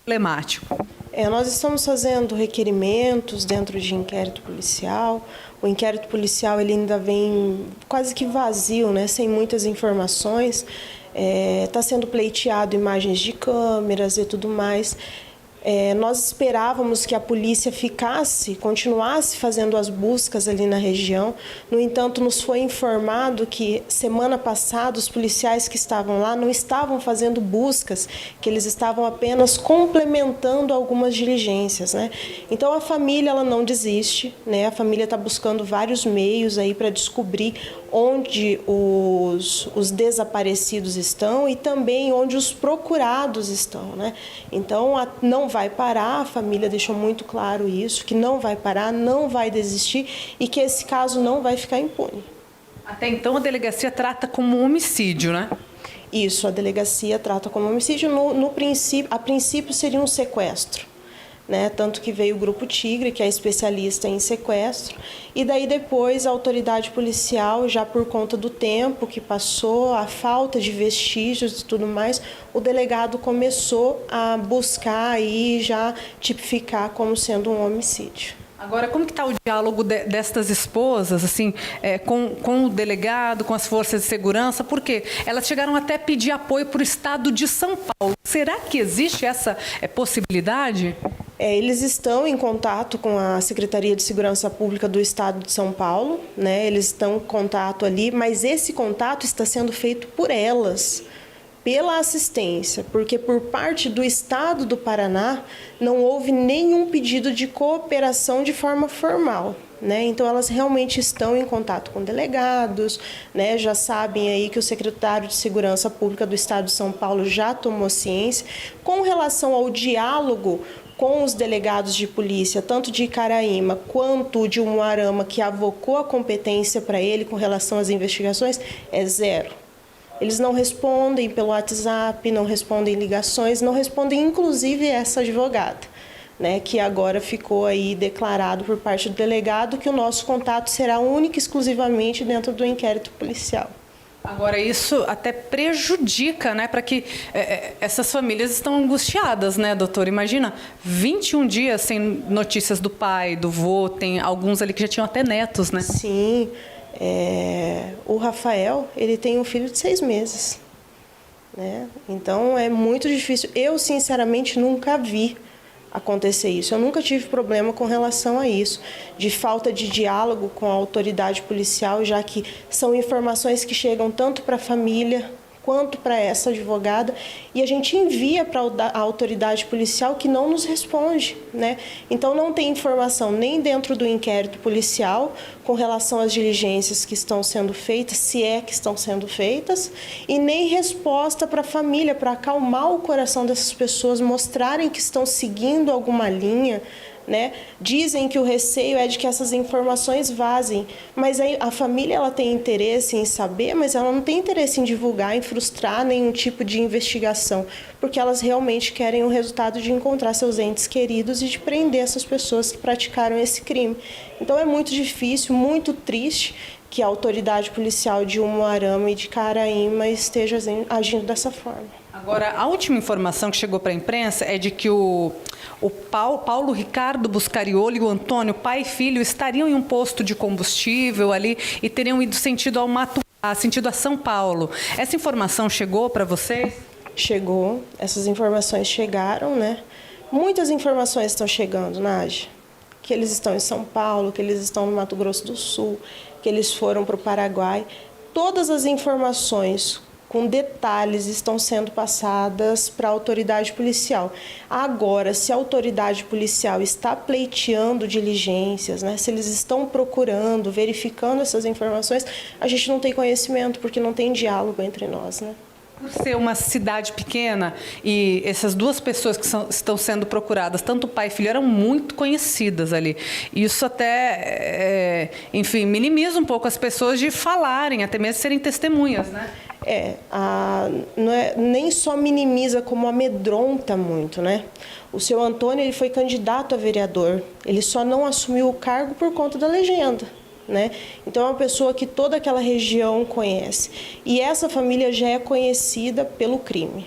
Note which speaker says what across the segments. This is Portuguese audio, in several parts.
Speaker 1: problemático?
Speaker 2: Nós estamos fazendo requerimentos dentro de inquérito policial. O inquérito policial ele ainda vem quase que vazio, né, sem muitas informações. Está sendo pleiteado imagens de câmeras e tudo mais. Nós esperávamos que a polícia continuasse fazendo as buscas ali na região. No entanto, nos foi informado que semana passada os policiais que estavam lá não estavam fazendo buscas, que eles estavam apenas complementando algumas diligências, né? Então a família ela não desiste, né? A família está buscando vários meios aí para descobrir onde os desaparecidos estão e também onde os procurados estão, né? Então não vai parar, a família deixou muito claro isso, que não vai parar, não vai desistir e que esse caso não vai ficar impune.
Speaker 1: Até então a delegacia trata como homicídio, né?
Speaker 2: Isso, a delegacia trata como homicídio. A princípio seria um sequestro, né? Tanto que veio o Grupo Tigre, que é especialista em sequestro, e daí depois a autoridade policial, já por conta do tempo que passou, a falta de vestígios e tudo mais, o delegado começou a buscar e já tipificar como sendo um homicídio.
Speaker 1: Agora, como que está o diálogo destas esposas, assim, com o delegado, com as forças de segurança? Porque elas chegaram até a pedir apoio para o estado de São Paulo. Será que existe essa possibilidade?
Speaker 2: Eles estão em contato com a Secretaria de Segurança Pública do Estado de São Paulo, né? Eles estão em contato ali, mas esse contato está sendo feito por elas, pela assistência, porque por parte do Estado do Paraná não houve nenhum pedido de cooperação de forma formal, né? Então elas realmente estão em contato com delegados, né? Já sabem aí que o secretário de Segurança Pública do Estado de São Paulo já tomou ciência. Com relação ao diálogo com os delegados de polícia, tanto de Icaraíma quanto de Umuarama, que avocou a competência para ele com relação às investigações, é zero. Eles não respondem pelo WhatsApp, não respondem ligações, não respondem inclusive essa advogada, né, que agora ficou aí declarado por parte do delegado que o nosso contato será único e exclusivamente dentro do inquérito policial.
Speaker 1: Agora, isso até prejudica, né, para que essas famílias estão angustiadas, né, doutor? Imagina, 21 dias sem notícias do pai, do vô, tem alguns ali que já tinham até netos, né?
Speaker 2: Sim, o Rafael, ele tem um filho de 6 meses, né? Então, é muito difícil. Eu, sinceramente, nunca vi acontecer isso. Eu nunca tive problema com relação a isso, de falta de diálogo com a autoridade policial, já que são informações que chegam tanto para a família quanto para essa advogada, e a gente envia para a autoridade policial que não nos responde, né? Então não tem informação nem dentro do inquérito policial com relação às diligências que estão sendo feitas, se é que estão sendo feitas, e nem resposta para a família, para acalmar o coração dessas pessoas, mostrarem que estão seguindo alguma linha, né? Dizem que o receio é de que essas informações vazem, mas a família ela tem interesse em saber, mas ela não tem interesse em divulgar, em frustrar nenhum tipo de investigação, porque elas realmente querem o resultado de encontrar seus entes queridos e de prender essas pessoas que praticaram esse crime. Então é muito difícil, muito triste que a autoridade policial de Umuarama e de Caraíma esteja agindo dessa forma.
Speaker 1: Agora, a última informação que chegou para a imprensa é de que o Paulo Ricardo Buscariolo e o Antônio, pai e filho, estariam em um posto de combustível ali e teriam ido sentido a São Paulo. Essa informação chegou para vocês?
Speaker 2: Chegou, essas informações chegaram, né? Muitas informações estão chegando, Nádia. Que eles estão em São Paulo, que eles estão no Mato Grosso do Sul, que eles foram para o Paraguai. Todas as informações com detalhes estão sendo passadas para a autoridade policial. Agora, se a autoridade policial está pleiteando diligências, né, se eles estão procurando, verificando essas informações, a gente não tem conhecimento, porque não tem diálogo entre nós, né?
Speaker 1: Por ser uma cidade pequena e essas duas pessoas que estão sendo procuradas, tanto o pai e filho, eram muito conhecidas ali. Isso até, enfim, minimiza um pouco as pessoas de falarem, até mesmo serem testemunhas, né?
Speaker 2: Nem só minimiza, como amedronta muito, né? O seu Antônio, ele foi candidato a vereador, ele só não assumiu o cargo por conta da legenda, né? Então é uma pessoa que toda aquela região conhece. E essa família já é conhecida pelo crime,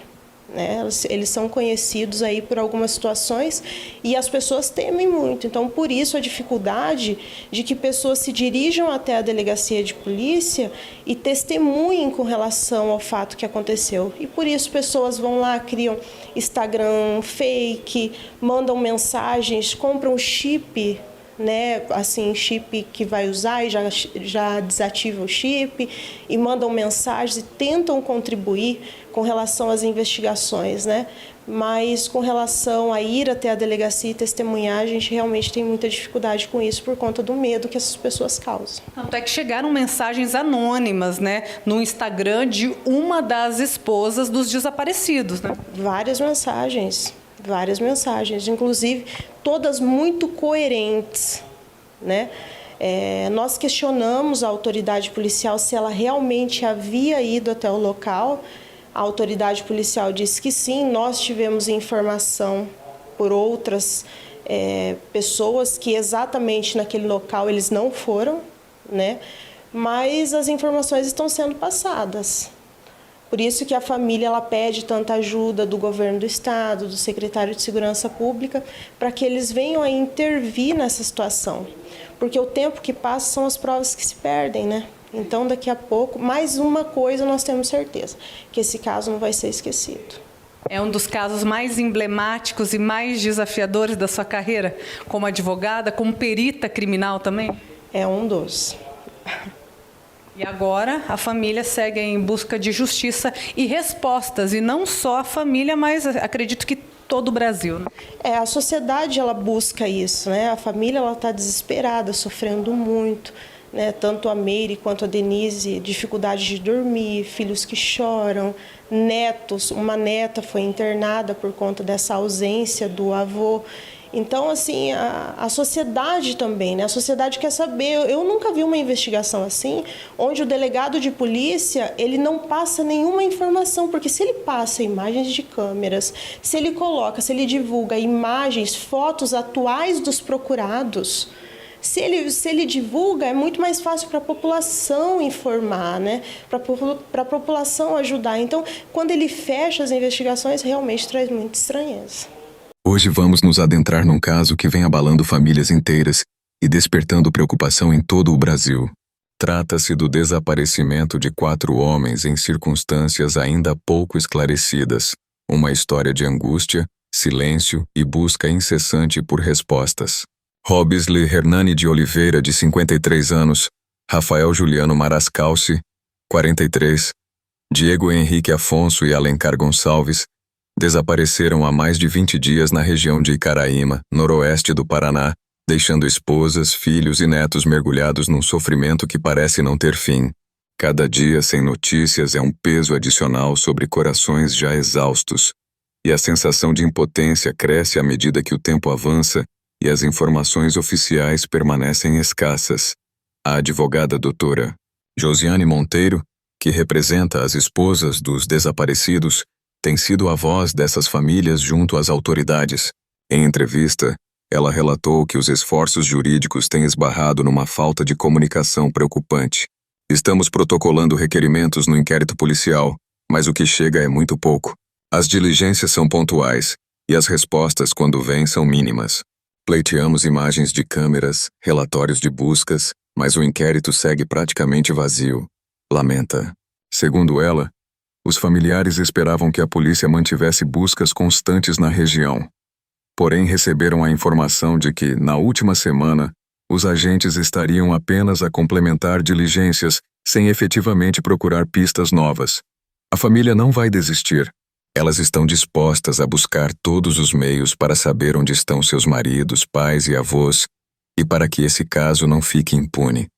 Speaker 2: né? Eles são conhecidos aí por algumas situações e as pessoas temem muito. Então, por isso a dificuldade de que pessoas se dirijam até a delegacia de polícia e testemunhem com relação ao fato que aconteceu. E por isso pessoas vão lá, criam Instagram fake, mandam mensagens, compram chip, né, assim, chip que vai usar e já desativa o chip e mandam mensagens e tentam contribuir com relação às investigações, né? Mas com relação a ir até a delegacia e testemunhar, a gente realmente tem muita dificuldade com isso por conta do medo que essas pessoas causam.
Speaker 1: Tanto é que chegaram mensagens anônimas, né, no Instagram de uma das esposas dos desaparecidos, né?
Speaker 2: Várias mensagens, inclusive todas muito coerentes, né? Nós questionamos a autoridade policial se ela realmente havia ido até o local. A autoridade policial disse que sim. Nós tivemos informação por outras pessoas que exatamente naquele local eles não foram, né? Mas as informações estão sendo passadas. Por isso que a família ela pede tanta ajuda do governo do estado, do secretário de Segurança Pública, para que eles venham a intervir nessa situação. Porque o tempo que passa são as provas que se perdem, né? Então, daqui a pouco, mais uma coisa nós temos certeza, que esse caso não vai ser esquecido.
Speaker 1: É um dos casos mais emblemáticos e mais desafiadores da sua carreira, como advogada, como perita criminal também?
Speaker 2: É um dos.
Speaker 1: E agora a família segue em busca de justiça e respostas, e não só a família, mas acredito que todo o Brasil, né?
Speaker 2: A sociedade ela busca isso, né? A família ela está desesperada, sofrendo muito, né? Tanto a Meire quanto a Denise, dificuldade de dormir, filhos que choram, netos, uma neta foi internada por conta dessa ausência do avô. Então, assim, a sociedade também, né? A sociedade quer saber. Eu nunca vi uma investigação assim, onde o delegado de polícia, ele não passa nenhuma informação, porque se ele passa imagens de câmeras, se ele divulga imagens, fotos atuais dos procurados, se ele divulga, é muito mais fácil para a população informar, né? Para a população ajudar. Então, quando ele fecha as investigações, realmente traz muita estranheza.
Speaker 3: Hoje vamos nos adentrar num caso que vem abalando famílias inteiras e despertando preocupação em todo o Brasil. Trata-se do desaparecimento de 4 homens em circunstâncias ainda pouco esclarecidas. Uma história de angústia, silêncio e busca incessante por respostas. Robisley Hernani de Oliveira, de 53 anos, Rafael Juliano Marascalci, 43, Diego Henrique Afonso e Alencar Gonçalves, desapareceram há mais de 20 dias na região de Icaraíma, noroeste do Paraná, deixando esposas, filhos e netos mergulhados num sofrimento que parece não ter fim. Cada dia sem notícias é um peso adicional sobre corações já exaustos, e a sensação de impotência cresce à medida que o tempo avança e as informações oficiais permanecem escassas. A advogada doutora Josiane Monteiro, que representa as esposas dos desaparecidos, tem sido a voz dessas famílias junto às autoridades. Em entrevista, ela relatou que os esforços jurídicos têm esbarrado numa falta de comunicação preocupante. Estamos protocolando requerimentos no inquérito policial, mas o que chega é muito pouco. As diligências são pontuais, e as respostas, quando vêm, são mínimas. Pleiteamos imagens de câmeras, relatórios de buscas, mas o inquérito segue praticamente vazio. Lamenta. Segundo ela, os familiares esperavam que a polícia mantivesse buscas constantes na região. Porém, receberam a informação de que, na última semana, os agentes estariam apenas a complementar diligências, sem efetivamente procurar pistas novas. A família não vai desistir. Elas estão dispostas a buscar todos os meios para saber onde estão seus maridos, pais e avós, e para que esse caso não fique impune.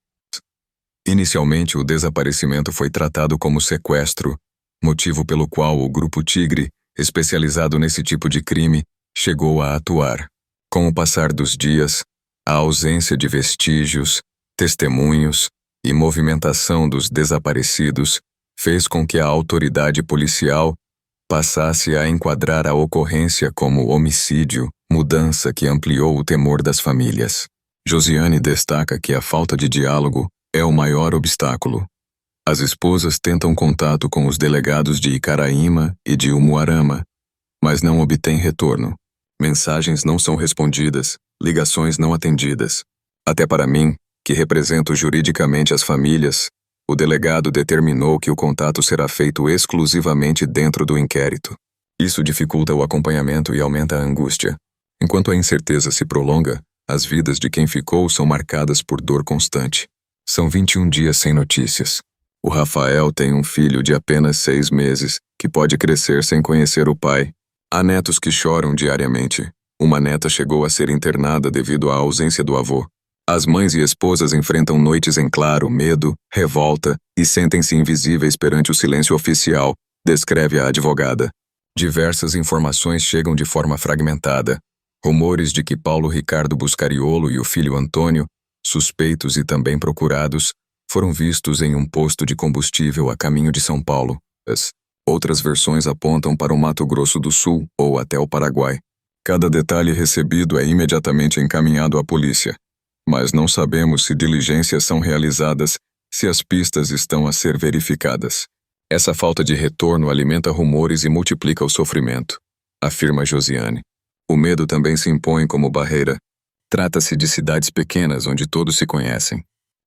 Speaker 3: Inicialmente, o desaparecimento foi tratado como sequestro, motivo pelo qual o Grupo Tigre, especializado nesse tipo de crime, chegou a atuar. Com o passar dos dias, a ausência de vestígios, testemunhos e movimentação dos desaparecidos fez com que a autoridade policial passasse a enquadrar a ocorrência como homicídio, mudança que ampliou o temor das famílias. Josiane destaca que a falta de diálogo é o maior obstáculo. As esposas tentam contato com os delegados de Icaraíma e de Umuarama, mas não obtém retorno. Mensagens não são respondidas, ligações não atendidas. Até para mim, que represento juridicamente as famílias, o delegado determinou que o contato será feito exclusivamente dentro do inquérito. Isso dificulta o acompanhamento e aumenta a angústia. Enquanto a incerteza se prolonga, as vidas de quem ficou são marcadas por dor constante. São 21 dias sem notícias. O Rafael tem um filho de apenas 6 meses, que pode crescer sem conhecer o pai. Há netos que choram diariamente. Uma neta chegou a ser internada devido à ausência do avô. As mães e esposas enfrentam noites em claro, medo, revolta e sentem-se invisíveis perante o silêncio oficial, descreve a advogada. Diversas informações chegam de forma fragmentada. Rumores de que Paulo Ricardo Buscariolo e o filho Antônio, suspeitos e também procurados, foram vistos em um posto de combustível a caminho de São Paulo. Outras versões apontam para o Mato Grosso do Sul ou até o Paraguai. Cada detalhe recebido é imediatamente encaminhado à polícia. Mas não sabemos se diligências são realizadas, se as pistas estão a ser verificadas. Essa falta de retorno alimenta rumores e multiplica o sofrimento, afirma Josiane. O medo também se impõe como barreira. Trata-se de cidades pequenas onde todos se conhecem.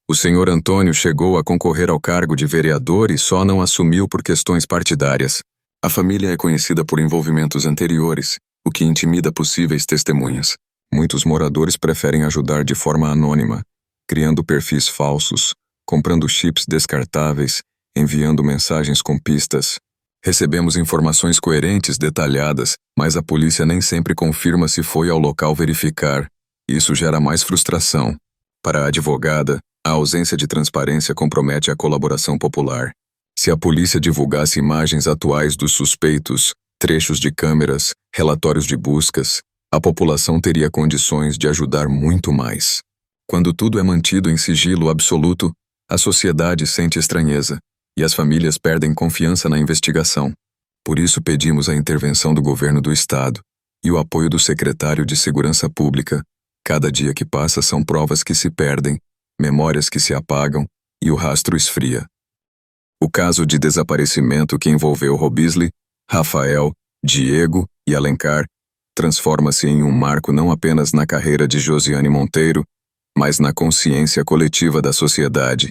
Speaker 3: O senhor Antônio chegou a concorrer ao cargo de vereador e só não assumiu por questões partidárias. A família é conhecida por envolvimentos anteriores, o que intimida possíveis testemunhas. Muitos moradores preferem ajudar de forma anônima, criando perfis falsos, comprando chips descartáveis, enviando mensagens com pistas. Recebemos informações coerentes, detalhadas, mas a polícia nem sempre confirma se foi ao local verificar. Isso gera mais frustração. Para a advogada, a ausência de transparência compromete a colaboração popular. Se a polícia divulgasse imagens atuais dos suspeitos, trechos de câmeras, relatórios de buscas, a população teria condições de ajudar muito mais. Quando tudo é mantido em sigilo absoluto, a sociedade sente estranheza e as famílias perdem confiança na investigação. Por isso pedimos a intervenção do governo do estado e o apoio do secretário de Segurança Pública. Cada dia que passa são provas que se perdem, memórias que se apagam e o rastro esfria. O caso de desaparecimento que envolveu Robisli, Rafael, Diego e Alencar transforma-se em um marco não apenas na carreira de Josiane Monteiro, mas na consciência coletiva da sociedade.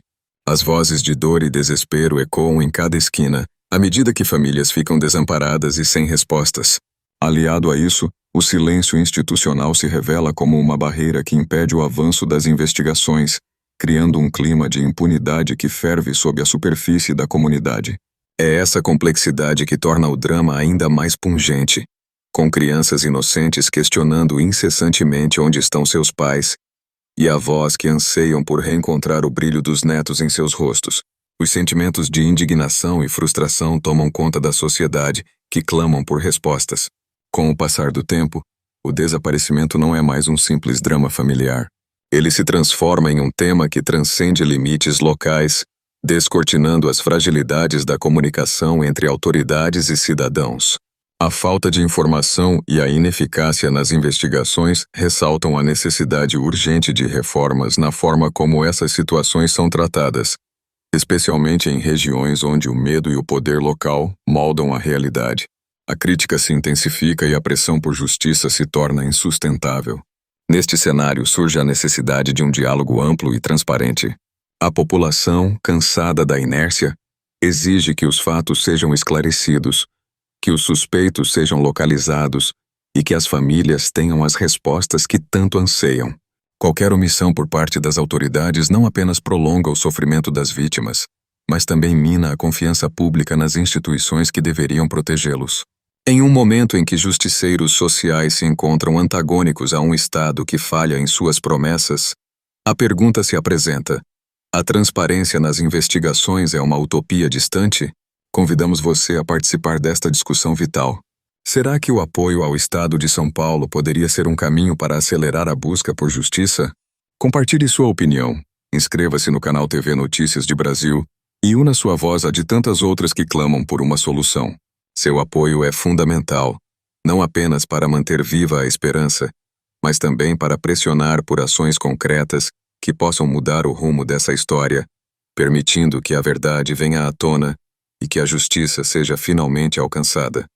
Speaker 3: As vozes de dor e desespero ecoam em cada esquina, à medida que famílias ficam desamparadas e sem respostas. Aliado a isso, o silêncio institucional se revela como uma barreira que impede o avanço das investigações, criando um clima de impunidade que ferve sob a superfície da comunidade. É essa complexidade que torna o drama ainda mais pungente, com crianças inocentes questionando incessantemente onde estão seus pais, e avós que anseiam por reencontrar o brilho dos netos em seus rostos. Os sentimentos de indignação e frustração tomam conta da sociedade, que clamam por respostas. Com o passar do tempo, o desaparecimento não é mais um simples drama familiar. Ele se transforma em um tema que transcende limites locais, descortinando as fragilidades da comunicação entre autoridades e cidadãos. A falta de informação e a ineficácia nas investigações ressaltam a necessidade urgente de reformas na forma como essas situações são tratadas, especialmente em regiões onde o medo e o poder local moldam a realidade. A crítica se intensifica e a pressão por justiça se torna insustentável. Neste cenário surge a necessidade de um diálogo amplo e transparente. A população, cansada da inércia, exige que os fatos sejam esclarecidos, que os suspeitos sejam localizados e que as famílias tenham as respostas que tanto anseiam. Qualquer omissão por parte das autoridades não apenas prolonga o sofrimento das vítimas, mas também mina a confiança pública nas instituições que deveriam protegê-los. Em um momento em que justiceiros sociais se encontram antagônicos a um Estado que falha em suas promessas, a pergunta se apresenta: a transparência nas investigações é uma utopia distante? Convidamos você a participar desta discussão vital. Será que o apoio ao Estado de São Paulo poderia ser um caminho para acelerar a busca por justiça? Compartilhe sua opinião, inscreva-se no canal TV Notícias de Brasil e una sua voz à de tantas outras que clamam por uma solução. Seu apoio é fundamental, não apenas para manter viva a esperança, mas também para pressionar por ações concretas que possam mudar o rumo dessa história, permitindo que a verdade venha à tona e que a justiça seja finalmente alcançada.